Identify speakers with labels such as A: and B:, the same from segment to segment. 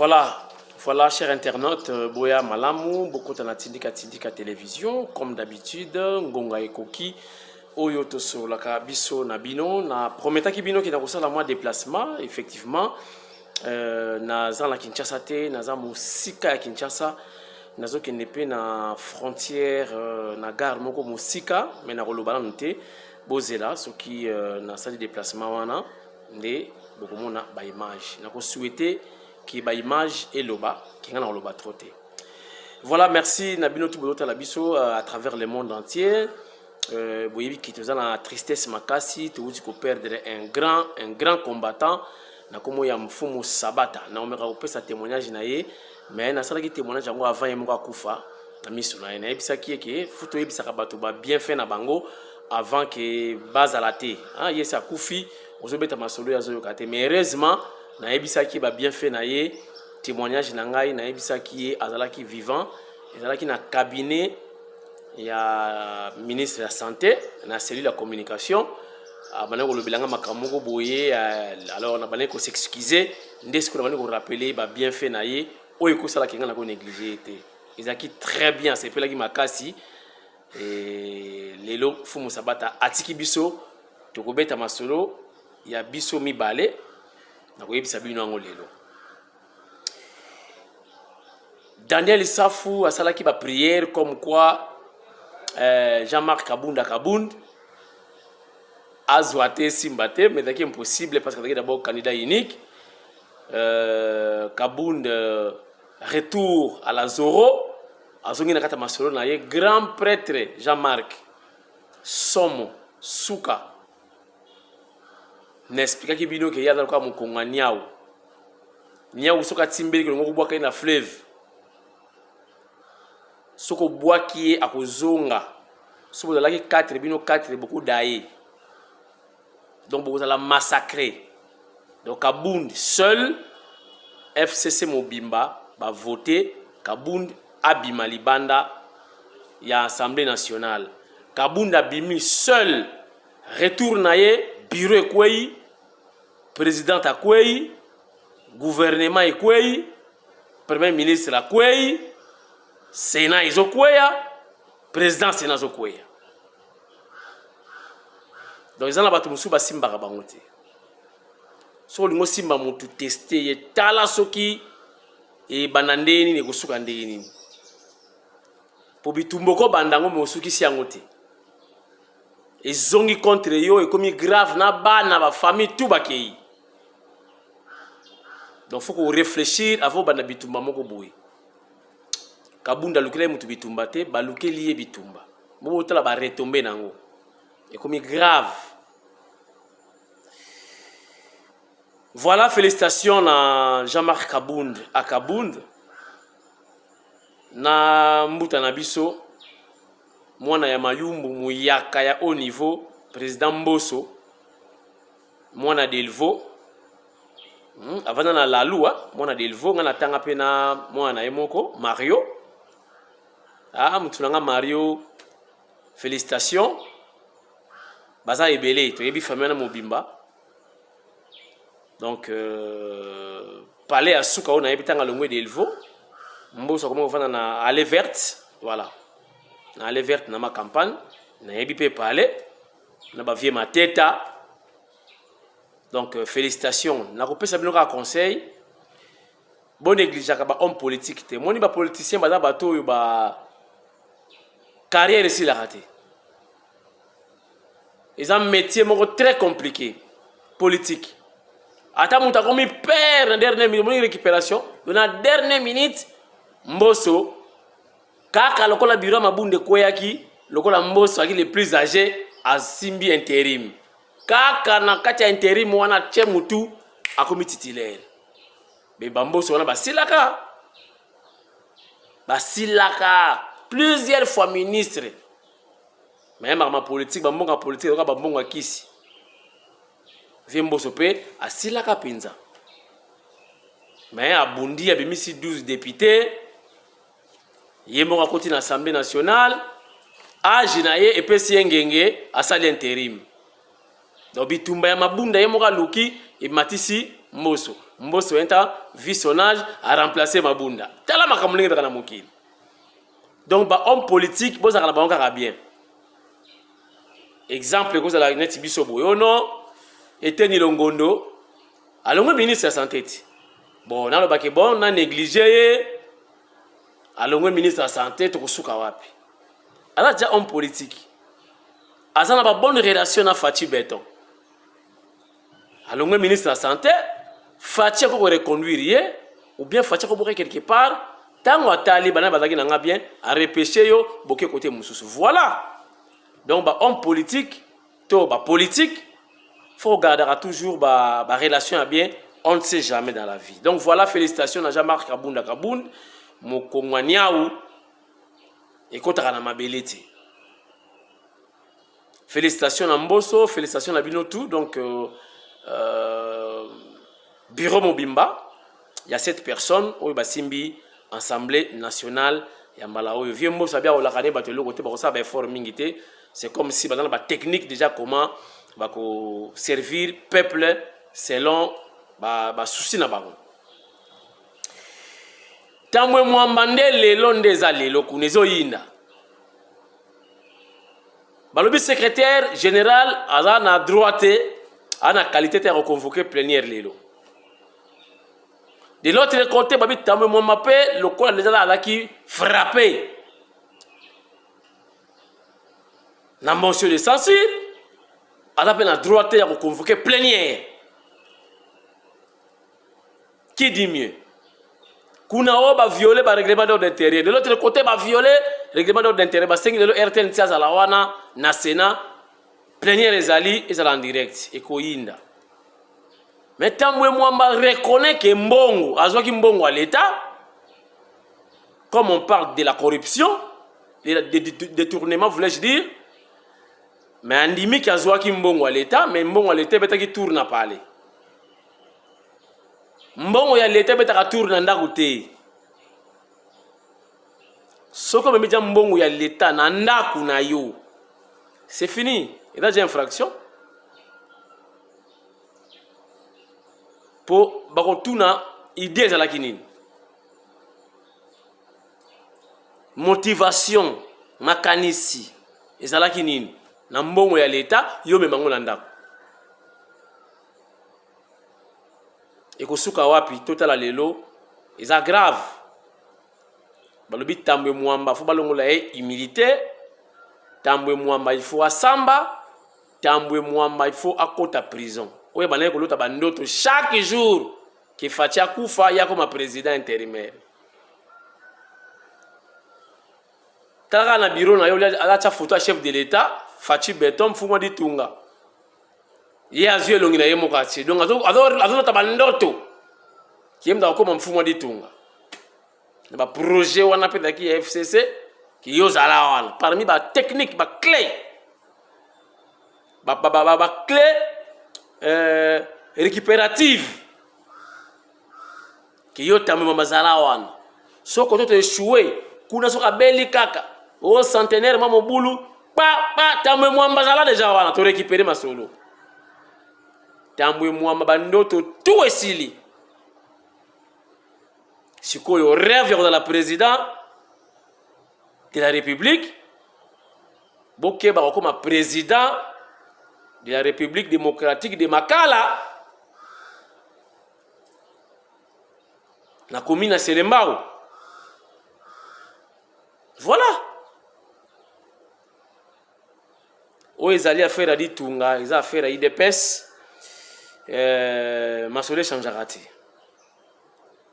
A: Voilà, chers internautes, Boya Malamu, beaucoup de Tindika Télévision, comme d'habitude, Ngonga Ekoki, Oyoto sur la biso Nabino, na prometa ki bino qui n'a pas la moi déplacement, effectivement, na zan la Kinshasa te, na zan musika ya Kinshasa, na zo ki nepe na frontière, na gare moko musika, mais na rolobana nte, bozela, ce qui na sali déplacement wana, ne, beaucoup mona ba image, na ko souhaiter qui ba image et loba qui ngana loba troté. Voilà, merci Nabino Tubolota Labiso à travers le monde entier. Boyebi qui te la tristesse makasi, tu veux perdre un grand combattant na komo ya mfumu Sabata. Na omeka opesa témoignage na ye, mais na sala ki témoignage yango avant yemoko akufa na miso na ye. Na ebisa ki eke futo yebisa ka bato ba bien fait na bango avant que bazalate. Hein, yesa akufi ozobeta masolo ya zoyo kate. Mais heureusement na ebisaki ba bien fait na ye témoignage na ngai na ebisaki azalaki vivant ezalaki na cabinet ya ministre de la santé na cellule de communication abana ko lobelanga makamoko boye alors na bana ko s'excuser ndesko na bana ko rappeler ba bien fait na ye oyo ko sala kinga na ko négliger te ezaki très bien c'est pelaki makasi et lelo fumu Sabata atiki biso to ko beta masolo ya biso mibale. Daniel Safou a salaki ba prière comme quoi Jean-Marc Kabunda a zouate simbate mais c'est impossible parce que c'est d'abord candidat unique. Kabund retour à la Zoro azongi na kata masolo na ye grand prêtre Jean-Marc Somo Suka n'explique ki bino ke yada kwa mukonga niao soka timbeli ko ngoko bwaka na fleuve soko bwaki akozonga soko de la 4 bino 4 beaucoup d'aïe donc beaucoup la massacrer donc Kabund seul FCC Mobimba va voter Kabund abima libanda ya Assemblée nationale Kabund abimi seul retour naye bureau ekweyi président akweyi gouvernement ekweyi premier ministre akweyi sénat ezokweya président sénat ezokweya donc ezana bato musu basimbaka bango te so lingo simba mutu tester ye tala soki e banandeni ne kosuka ndeni po bitumboko bandango mosuki si yango te ezongi contre yo ekomi grave na bana ba famille tout bakei donc faut qu'on réfléchir avant bana bitumba moko boye Kabunda lukele mutu bitumba te balukeli ye bitumba mo tala ba retomber nango ekomi grave. Voilà, félicitations à Jean-Marc Kabund à Kabund na mbuta na biso mwana ya mayumbu muyaka ya haut niveau président Mboso mwana Delvo avana na lalua mwana Delvo ngana tanga pe na mwana emoko Mario mutunanga Mario félicitations baza ebele to yebi famille na mobimba donc palais à suka ona yebi tanga longwe Delvo Mboso comment vana na allée verte voilà na allée verte na ma campagne na yebi pe palais na ba vie mateta donc félicitations na kopesa bino ka conseil bon négligence ka ba homme politique te moni ba politicien ba bato yo ba carrière ici la raté ils ont un métier moko très compliqué politique ata muta komi perd na dernière minute moni récupération na dernière minute Mboso kaka lokola bureau mabunde koyaki lokola Mboso aki le plus âgé a simbi intérim kaka na kati ya intérim wana tche mutu akomi titulaire be Mboso wana basilaka plusieurs fois ministre mais ma politique bambonga politique ka bambonga kisi vie Mboso pe asilaka pinza mais abundi abimisi 12 députés yembo akoti na Assemblée nationale âge na ye epesi ngenge asali intérim donc bitumba ya mabunda ye moka luki ematisi Mbosso. Mbosso enta visionnage a remplacé mabunda tala makambo ndenge ezalaka na mokili. Donc ba homme politique bozalaka na bango kaka bien. Exemple kozala neti biso boyono Eteni Longondo alongo ministre ya santé ti bon nalobaki bon na négligé ye alongo ministre ya santé tokosuka wapi ala ja homme politique aza na ba bonne relation na Fachi Beton alongo ministre ya santé Fachi ko reconduire ye ou bien Fachi ko boke quelque part tango atali bana bazaki na nga bien a repêcher yo boke côté mususu voilà. Donc ba homme politique to ba politique faut garder toujours ba relation à bien, on ne sait jamais dans la vie. Donc voilà, félicitations à Jean-Marc Kabunda Kaboun, Mokongwaniaou, et Kotarana Mabeleti. Félicitations à Mbosso, félicitations à Binotou, donc Bureau Mobimba, il y a 7 personnes, au Basimbi, Assemblée nationale, il y a Malao, il y a Mbosso, il y a Olakane, Batelo, côté Barossa, c'est comme si dans la technique déjà comment va servir peuple selon ba souci na bango. Tamwe mwambande lelo ndeza lelo kunezo yinda. Balobi secrétaire général aza na droite ana qualité de reconvoquer plénière lelo. De l'autre côté babi tamwe mwamapé lokola déjà la qui frappé. Na motion de censure à la droite à convoquer plénière. Qui dit mieux? Kunao va violer le règlement d'ordre intérieur. De l'autre côté, va violer le règlement d'ordre intérieur. Parce que le RTN à la wana, na Sénat, plénière les alliés et en direct. Et koinda. Mais tant que moi, je reconnais que Mbongo, Azwaki Mbongo à l'État, comme on parle de la corruption, de détournement, voulais-je dire, mais andimi qui a joué Mbongo à l'État, mais Mbongo à l'État qui tourne à parler. Mbongo à l'État qui tourne à ndakoute. Ce que me dit Mbongo à l'État, nandaku na yo, c'est fini. Et là j'ai infraction. Pour bakotuna idée à la kinini. Motivation, makanisi, et à la kinini. Na mbongo ya l'État, yo memango na ndako. Et kosuka wapi, total lelo, eza grave. Balobi tambwe mwamba, faut balongo la humilité. Tambwe mwamba, il faut asamba. Tambwe mwamba, il faut akota prison. Oye banaye kolota bandoto chaque jour que Fachi akufa ya comme président intérimaire. Tala na bureau na yo ala photo chef de l'État. Fachi Beton fuma di tunga. Ye azue longi na ye mokati. Donc azo tabandoto. Kiemda ko mfuma di tunga. Na ba projet wana pe daki FCC ki yo zala wana. Parmi ba technique ba clé. Ba clé récupérative. Ki yo tamema mazala wana. So ko to échouer, kuna so ka beli kaka. O centenaire mamo bulu pa tambwe mwamba zala deja wana to récupérer ma solo. Tambwe mwamba bandoto tout esili. Sikoyo rêve de la président de la République. Boke ba comme président de la République démocratique de Makala. Na commune Selembao. Voilà. O ezali affaire di tunga, eza affaire à IDPS. Masole changera te.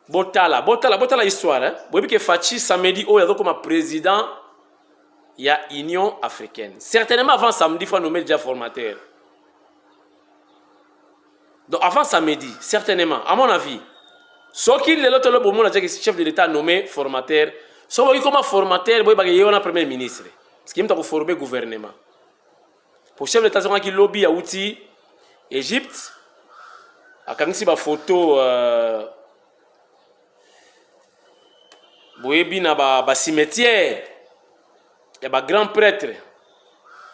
A: Botala histoire hein. Bobi que Fachi samedi o yazo comme président ya Union africaine. Certainement avant samedi faut nommer déjà formateur. Donc avant samedi, certainement à mon avis, ce qui est l'autre le moment que chef de l'État nommé formateur, so bobi comme formateur bobi bagay on premier ministre. Ce qui me t'a former gouvernement. Pour chef de l'État qui lobby à outil Égypte akangisi ba photo boyebi na ba cimetière et ba grand prêtre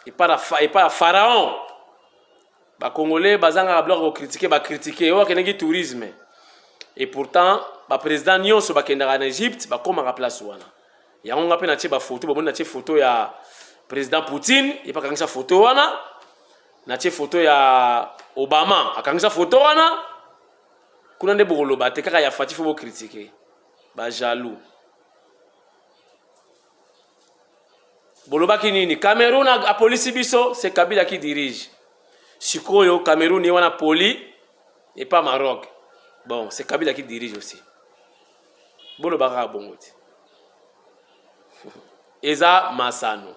A: et pas pharaon Les Congolais, ils critiquer, critiquer, ils tourisme. Et pourtant, le président Nyon, qui est en Égypte, il comme à place. Il y a une photo, il y a une photo du président Poutine, il y a une photo, il y a une photo de Obama, il y a une photo. Il y a une photo, il y a une photo, critiquer. Jaloux. Boloba Kinini, Cameroun a police biso, c'est Kabila qui dirige. Sikoyo, Cameroun, il y a poli et pas Maroc. Bon, c'est Kabila qui dirige aussi. Boloba Kabongoti. Eza Masano.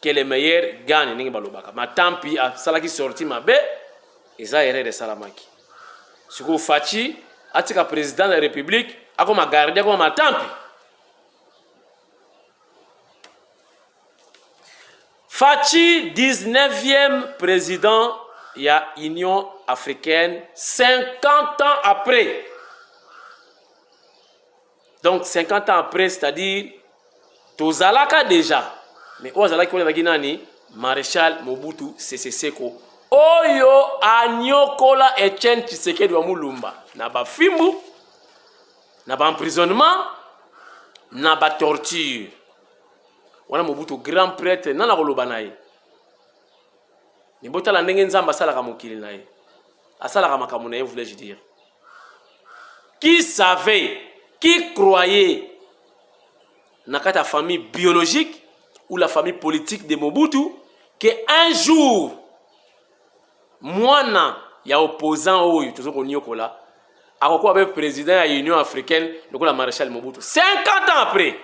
A: Qui est le meilleur gagne, n'est-ce pas? Ma tampi, à Salaki sorti ma bé, Eza erreur de Salamaki. Sikoyo Fachi, atika président de la République, a comme gardien comme ma tampi. Fachi, 19e président, il y a Union africaine 50 ans après. Donc 50 ans après, c'est-à-dire, Tozalaka déjà. Mais Ozalaki, on a dit Maréchal Mobutu Sese Seko. Oyo Anyokola Etienne Tshisekedi wa Mulumba. Naba fimbu, naba emprisonnement, naba torture. On a Mobutu grand prêtre nana koloba naye. Ni botala ndenge nzamba salaka mokili naye. Asalaka makambo naye voulais-je dire. Qui savait, qui croyait dans la famille biologique ou la famille politique de Mobutu que un jour mwana ya opposant oyo tozoko nyokola akoko avec président de l'Union africaine lokola maréchal Mobutu 50 ans après.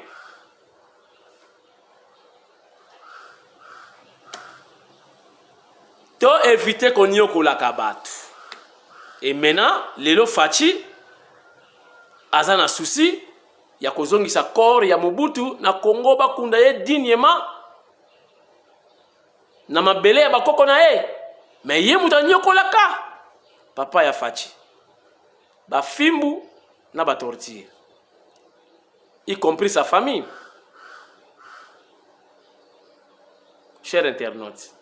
A: To éviter qu'on y okola kabatu. Et maintenant, Lelo Fachi, azana souci, ya kozongi sa corps ya Mobutu na Congo bakunda ye dignement na mabele ya bakoko na ye. Mais ye mutanyi okola ka. Papa ya Fachi. Ba fimbu na ba torture. Y compris sa famille. Chers internautes.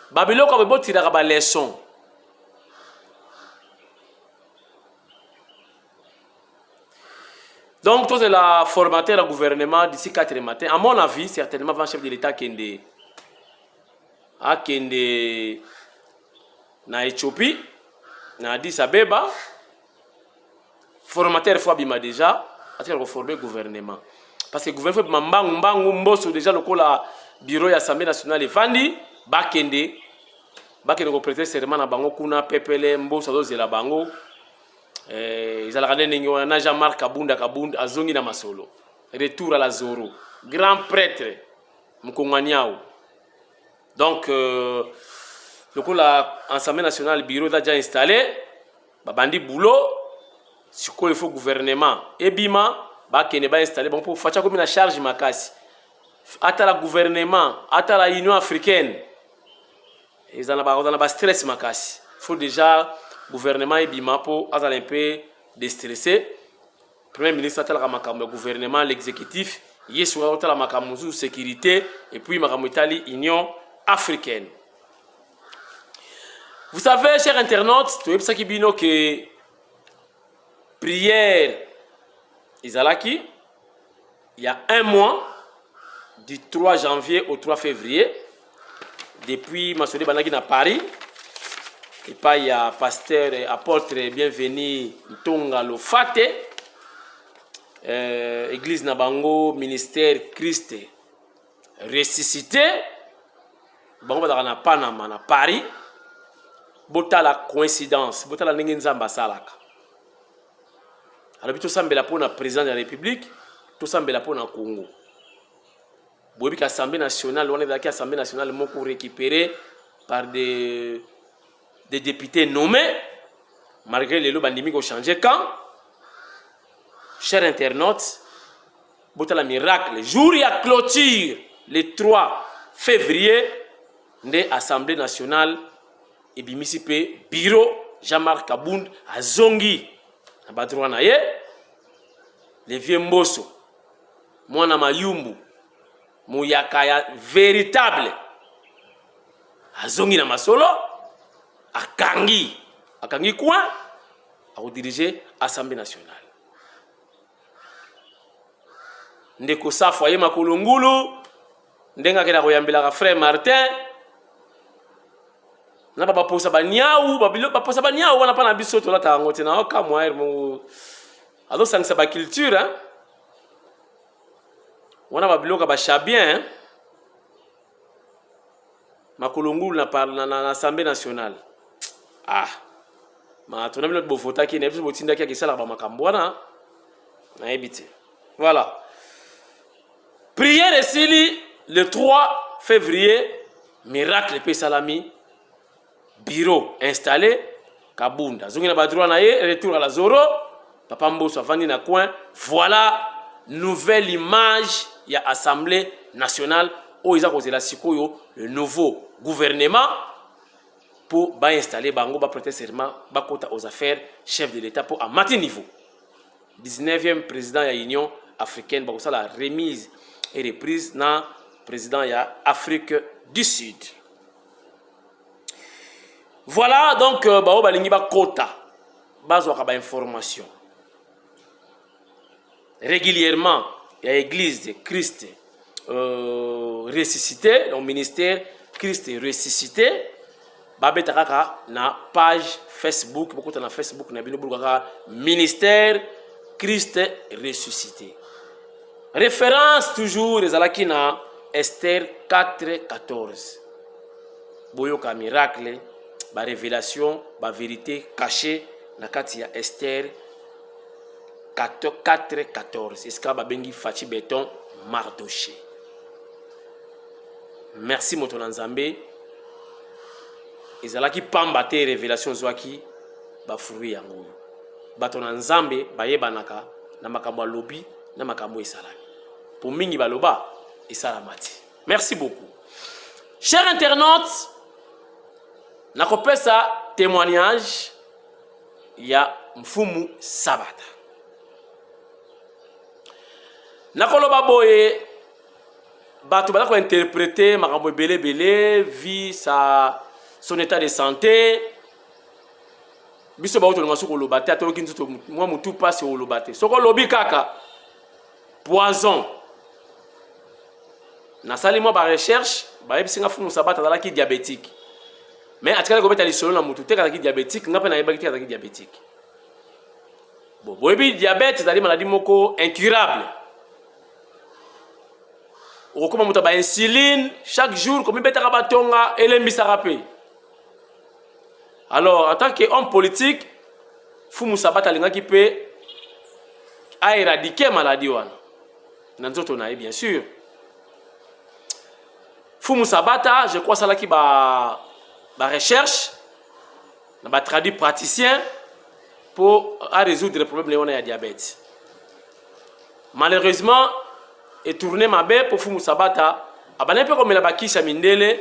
A: Babylone comme tira ba leçon. Donc tout la formateur au gouvernement d'ici 4 matin. À mon avis, certainement va chef de l'État Kende na Éthiopie, na Addis Abeba. Formateur fois bima déjà, parce qu'il reformer le gouvernement. Parce que le gouvernement mbangu mboso déjà le bureau de l'Assemblée nationale et Fandi bakende ko prêter serment na bango kuna pepele mboso dozela bango ils allaient nengi wana Jean-Marc Kabunda azongi na masolo retour à la Zoro grand prêtre mkonganyao donc le l'Assemblée nationale bureau déjà installé babandi boulot siko il faut gouvernement ebima bakende ba installé bon pour facha comme na charge makasi ata la gouvernement ata la Union africaine ils en ont pas stress makasi. Il faut déjà gouvernement et bima pour avoir un peu déstressé. Premier ministre a le gouvernement, l'exécutif, il y a la sécurité et puis Italie, Union africaine. Vous savez, chers internautes, tout ça qui bino que prière Izalaki, il y a un mois, du 3 janvier au 3 février, depuis Massoudi Banagi à Paris, et pas il y a pasteur apôtre bienvenu Ntonga Lofate, église Nabango, ministère Christ ressuscité, bango na Panama na Paris, bota la coïncidence, bota la nzamba salaka. Alors tout sambela pour na président de la République, tout sambela pour na Congo. Bobi l'Assemblée nationale, on est dans l'Assemblée nationale moko récupéré par des députés nommés, malgré les lois bandimi qui ont changé quand. Chers internautes, bota la miracle, jour il y a clôture, le 3 février, de l'Assemblée nationale, et bimisipe bureau Jean-Marc Kabund à Zongi, à Badrouanaye, les vieux Mbosso, Mwana Mayumbu, Mouyakaya véritable azongi na masolo akangi coin akodiriger Assemblée nationale. Ndeko Safo ye makolo ngulu ndenga kena koyambelaka frère Martin na baposa banyau baposa banyau wana pa na biso tolata yango te na okamwa mo azosangisa baculture wana babiloka bashabien makolo ngulu na Assemblée nationale. Ma tona bino bofotaki na biso botindaki akisala ba makambo wana na ebite. Voilà. Prière esili le 3 février, miracle pe salami, bureau installé, Kabunda. Zongi na badroit na ye, retour à la Zoro, Papa Mbosso avandi na coin. Voilà nouvelle image ya Assemblée nationale où ils ont la sikoyo le nouveau gouvernement pour installer bango ba prêter serment ba kota aux affaires chef de l'État pour à matin niveau. 19e président ya Union africaine ba ko la remise et reprise na président ya Afrique du Sud. Voilà donc bao balingi ba kota bazo ka ba information régulièrement ya église de Christ ressuscité, donc ministère Christ ressuscité babeta kaka na page Facebook bokota na Facebook na bino bulaka ministère Christ ressuscité. Référence toujours les alaki na Esther 4:14. Boyoka miracle, ba révélation, ba vérité cachée na kati ya Esther 4:14. Est-ce que ba bengi Fachi Béton Mardoché. Merci moto Nzambe. Ezalaki pamba te révélation zwaki ba fruit yango. Bato Nzambe bayebanaka na makambo lobi na makambo esalami. Pour mingi baloba esalamati. Merci beaucoup. Chers internautes, nakopesa témoignage ya Mfumu Sabata. Nakoloba boye bato balako interpréter makambo belé vie son état de santé. Biso ba oto ngasuko lobate atoloki nzuto mwa mutu passe o lobate. Soko lobi kaka poison. Na sali mo ba recherche ba ebisinga Mfumu Sabata dalaki diabétique. Mais atikala ko beta lisolo na mutu teka dalaki diabétique ngapa na yebaki teka dalaki diabétique. Bon, boyebi diabète zali maladie moko incurable. On commence à insuline chaque jour comme betaka batonga elembisa rapé. Alors en tant qu'homme politique, Mfumu Sabata lingaki pe a éradiquer maladie wana. Nanzoto na bien sûr. Mfumu Sabata, je crois ça là qui ba recherche na ba traduit praticien pour résoudre le problème de diabète. Malheureusement, et tourner ma bête pour Mfumu Sabata. Abana peu comme la bakisha mindele,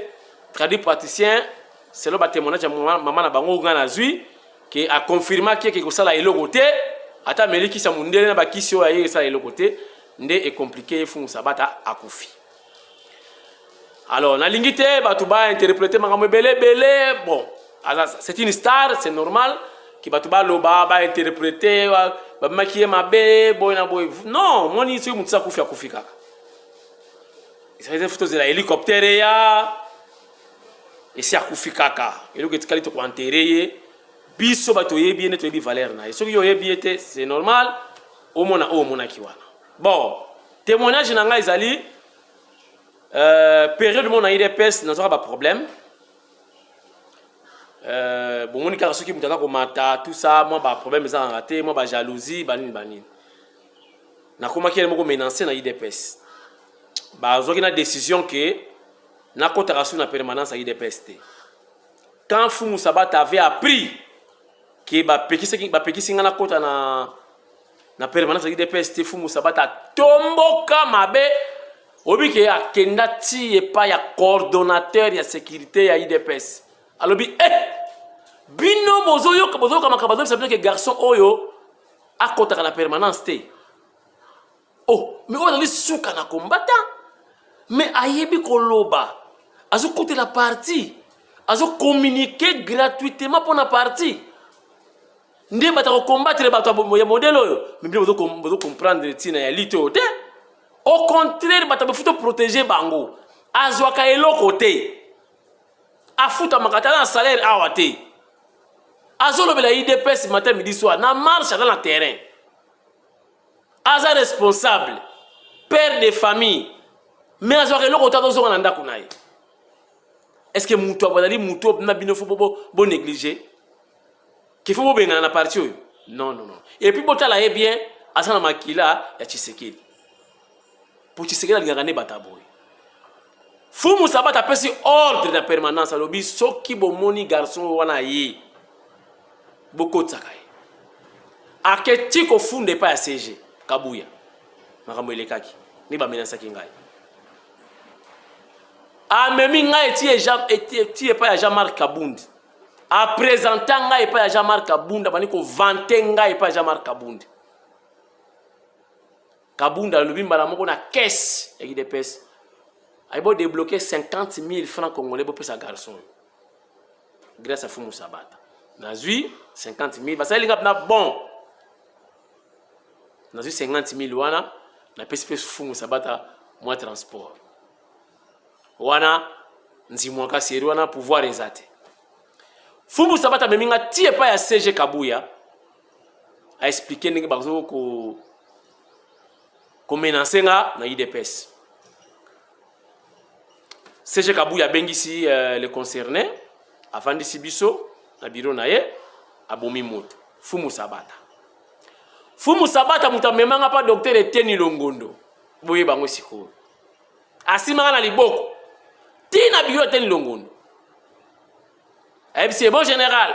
A: traduit praticien, c'est le témoignage de maman na bango ngana zui qui a confirmé que ça la elo côté, ata meli kisha mindele na bakisho aye ça elo côté, ndé est compliqué Mfumu Sabata akufi. Alors na lingité batuba interpréter makambo belé bon, c'est une star, c'est normal qui batuba loba ba interpréter ba maquiller ma bé boy na boy. Non, moi ni c'est mutsa kufi akufika. Ces photos de l'hélicoptère et c'est akufika ka. Et le que tu calito ko enterrer biso bato yebi ne to yebi valeur na. Ce qui yo yebi était c'est normal au mona kiwana. Bon, témoignage na nga ezali période mon IDPS n'a pas problème. Bon moni ka soki mutaka ko mata tout ça moi ba problème ça raté moi ba jalousie banine. Na koma ki moko menacer na IDPS. Bah, ils ont une décision que na cotation na permanence à IDPS. Quand Mfumu Sabata avait appris que ba pekisi na kota na permanence à IDPS, Mfumu Sabata tomboka mabe obiki akenda ti epa ya coordonnateur ya sécurité ya IDPS. Alobi bino bozoyo makabazo sabino que garçon oyo akota na permanence te. Oh, mais on a souka na combattant. Mais ayebi koloba azo côté la partie azo communiquer gratuitement pour la partie. Ndi batako combattre bato ya modèle oyo, mais bien vous comprendre tina ya lité ote. Au contraire, bato faut protéger bango. Azwaka eloko te. Afuta makata na salaire awate. Azo lobela IDPS matin midi soir na marche dans le terrain. Aza responsable, père de famille. Mais azwaka eloko ta zo na ndako naye. Est-ce que muto abadali muto na bino fo bo négliger? Qu'il faut bien na parti oyo? Non non non. Et puis botala e bien asana makila ya Tshisekedi. Pour Tshisekedi alingaka ne bataboy. Fumu Sabata pesi ordre de permanence alobi soki bomoni garçon wana ye. Boko tsakaye. Aketi ko funde pa ya CG Kabuya. Makambo elekaki. Ni ba menasaki ngai. Amemi ngai etie pa ya Jean-Marc Kabundi. A présentant ngai pa ya Jean-Marc Kabundi bani ko vanter ngai pa ya Jean-Marc Kabundi. Kabundi alobi mbala moko na caisse ya IDPS. Il faut débloquer 50 000 francs congolais pour ce garçon. Grâce à Fumu Sabata. Nazui 50 000. Parce que les gars bon. Nazui 50 000 wana. Na pesi Fumu Sabata moi transport. Wana nzimwaka seri wana pouvoir ezate. Fumu Sabata meminga tie pa ya CG Kabuya. A expliquer ndenge bazo ko menacer nga na IDPS. CG Kabuya bengisi les concernés avant d'ici biso na bureau naye abomi moto Fumu Sabata. Fumu Sabata mutamemanga pa docteur Etienne Longondo. Boye bango siko. Asimanga na liboko. Tina bureau Etienne Longondo. C'est bon général.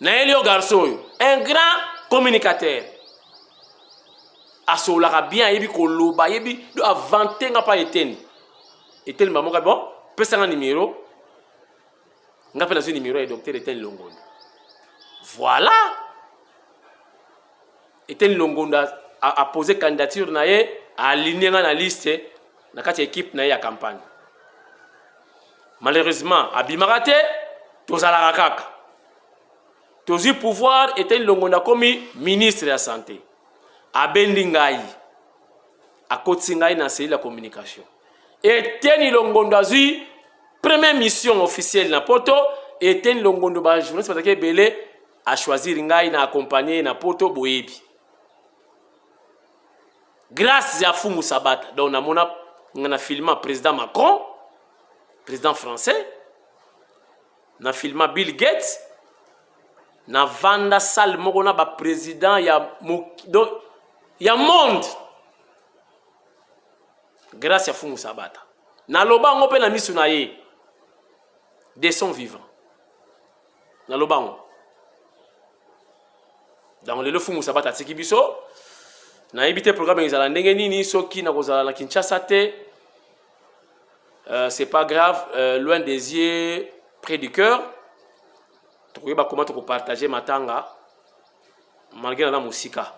A: Na elio garçon, un grand communicateur. Asolaka bien yebi ko loba yebi do avanter nga pa Etienne. Et tel maman bon, peut un numéro. On appelle ce numéro et docteur Etienne Longondo. Voilà. Etienne Longondo a posé candidature naie a aligné dans la liste na kati équipe naie à campagne. Malheureusement, abimarate tozala kaka. Tozi pouvoir Etienne Longondo comme ministre de la santé. Abendingai a kotingai na cellule la communication. Etienne Longondo azui première mission officielle na poto. Etienne Longondo ba journaliste patake belé a choisir ngai na accompagner na poto boyebi. Grâce à Fumu Sabata, donc on a filmé président Macron, président français, on a filmé Bill Gates, on a vanda sal moko na ba président ya monde. Grâce à Fumu Sabata. Na loba ngope na misu na ye. Des sons vivants. Na loba ngo. Dans le Fumu Sabata tiki biso. Na ebité programme ezala ndenge nini soki na kozala na Kinshasa te. C'est pas grave, loin des yeux, près du cœur. Tokoyeba comment to partager matanga malgré la musika.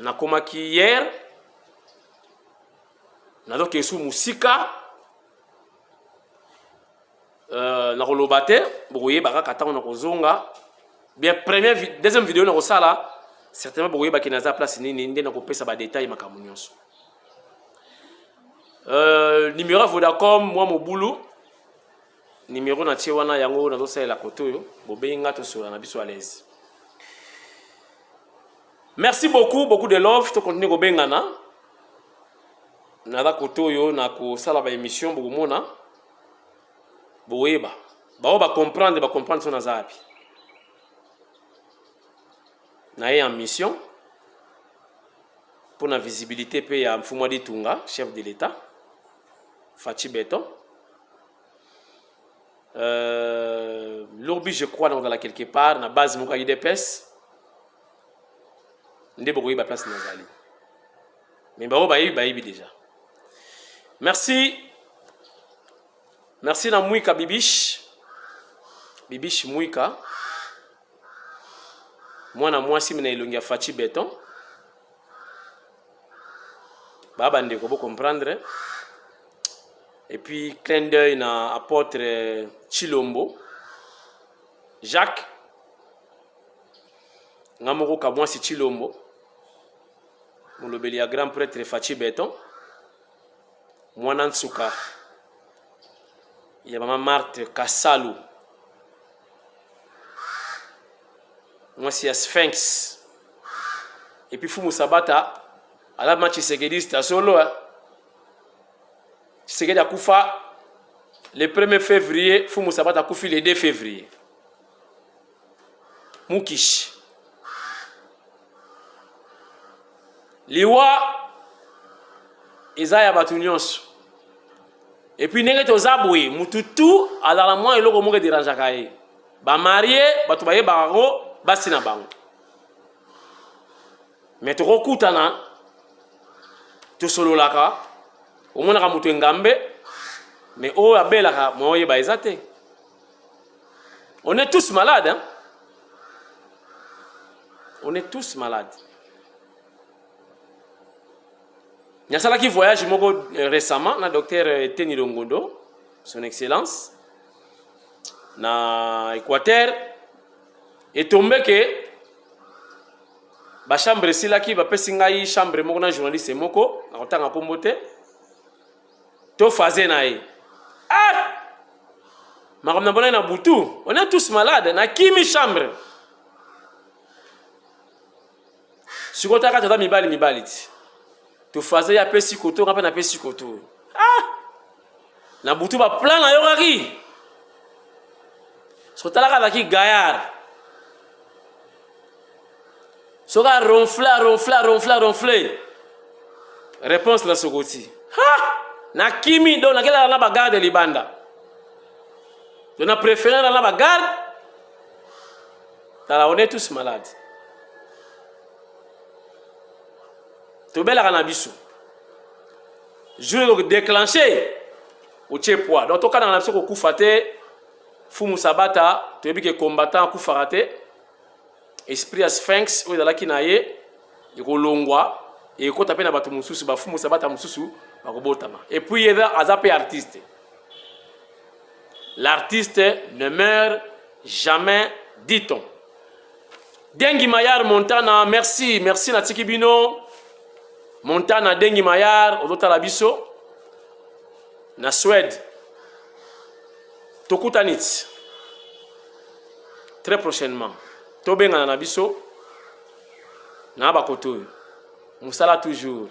A: Na komaki hier na doke sous musika na kolobate boye baka katanga na kozonga bien deuxième vidéo na kosala certainement boye baki na za place nini ndé na kopesa ba détails makamu nyonso numéro Vodacom moi mobulu numéro na tie wana yango na dosala la koto bobenga to sur na biso à l'aise. Merci beaucoup de love to continuer ko bengana na koto yo na ko sala ba émission bokomona boyeba ba comprendre son azapi na en mission pour la visibilité pe ya Mfumwadi Tunga chef de l'État Fachi Beton l'orbi je crois dans la quelque part na base moka IDPS nde bokoyeba place nazali mais bayebi déjà. Merci na Mwika Bibish Mwika mwana mwasi mena ilongi ya Fachi Beton baba ndeko bo comprendre Et puis, clin d'œil na apôtre Chilombo, Jacques, Ngamoro Kamwa si Chilombo, Moulobeli a grand prêtre Fachi Béton, Mwanan Souka, il y a Maman Marthe Kassalou, moi c'est Sphinx, et puis Fumu Sabata, à la match Tshisekedi, c'était solo, Tshisekedi a Koufa le 1er février, Fumu Sabata a Koufi le 2 février. Mukish. Liwa, Isaiah Batunyos. Et puis, Négé Ozaboui, Mututu, à la mois et l'eau de Ranjakaye. Ba marié, Batubaye Barango, Basina Bang. Mais tu recoutas, tu solo laka, au moins la mutu ngambe, mais oh, la belle laka, moi, baizate. On est tous malades, hein? On est tous malades. Il y a ça qui voyage récemment, le docteur Teni Longondo, son excellence, dans l'Équateur, et tombé que la chambre ici, qui va passer une chambre, mon journaliste Moko, en tant que comboté, to faisait naï. Ah! On est tous malades, na kimi chambre. Si on t'a dit mibali. Tu faisais ya pesi koto, on na pesi koto. Ah! Na butu ba plan na yoraki. So talaka daki gaillard. So ga ronfler. Réponse la sogoti. Ha! Na kimi do na kela na ba garde libanda. On a préféré la ba garde. On est tous malades. Tu bel à Nabiso. Je vais déclencher au poids. Donc, tu as dans la mission au Koufate, Fumu Sabata, tu es que combattant au Koufarate, esprit à Sphinx, ou dans la Kinaye, il y a Longwa, et quand tu as peine à battre Moussou, Fumu Sabata Moussou, et puis il y a un artiste. L'artiste ne meurt jamais, dit-on. Dengi Mayar Montana, merci Natiki Bino. Montana Dengi Mayar, Odota Labiso, na Suède, Tokutanit, très prochainement, Tobenga Nabiso, na Bakoto, Moussala toujours,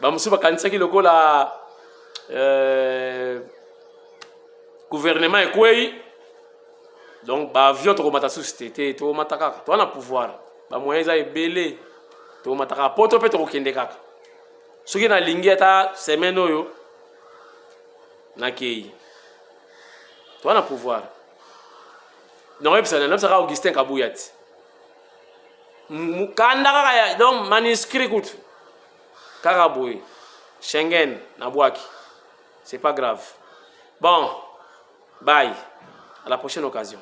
A: Bamoussouba Kansaki loko la gouvernement Ekouei, donc ba avion Tokomata société, Tokomata kaka, toi na pouvoir, ba moyens est belé. To mataka poto pe to kende kaka soki na lingi ata semaine oyo na kei to na pouvoir non epsa na epsa Augustin Kabuyati mukanda kaka donc manuscrit kutu kaka boy Schengen na bwaki c'est pas grave bon bye à la prochaine occasion.